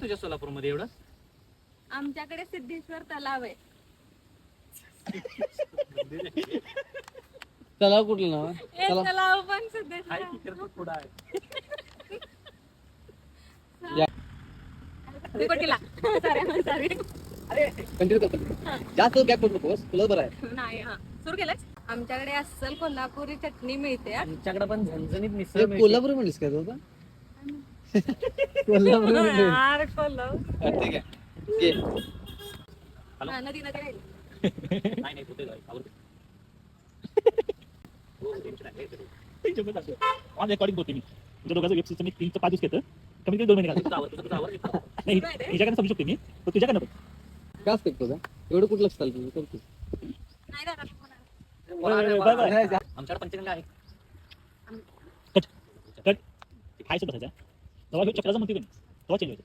तुझ्या सोलापूरमध्ये एवढं? आमच्याकडे सिद्धेश्वर तलाव आहे. तलाव कुठलं नाव आहे? हे चला. तलाव पण सिद्धेश्वर पुढं आहे. मी पण केला. Sorry. कंटिन्यू करतो. जास्त गॅप पडू नकोस, तुला बरं आहे. नाही हा सुरू केलंच. आमच्याकडे अस्सल कोल्हापुरी चटणी मिळते. आमच्याकडे पण झणझणीत हे मिसळ मिळते. कोल्हापुरी म्हणलीस का तू आता? कोल्हापुरी म्हणली. यार, कोल्हापूर. ठीक आहे घे. हा, नदी राहिली. नाही नाही होते आवडते. हो टेन्शन आहे. ऑन रेकॉर्डिंग होते मी. तुझ्या दोघांचं वेब सिरीजचं मी 3 ते 5 दिवस घेतं. कमीत कमी 2 महिने घालतो. तुझं आवडतं. नाही हिच्याकडे समजू शकते मी. पण तुझ्याकडे नको. काय असतं तुझं एवढं कुठं लक्ष चालतं करतो नाही दादा, कोणाला? बरं. आमच्याकडे पंचगंगा आहे. कट कट हायचं बसायचं. तेव्हा चक्राचं म्हणते तेव्हा चेंज होतं.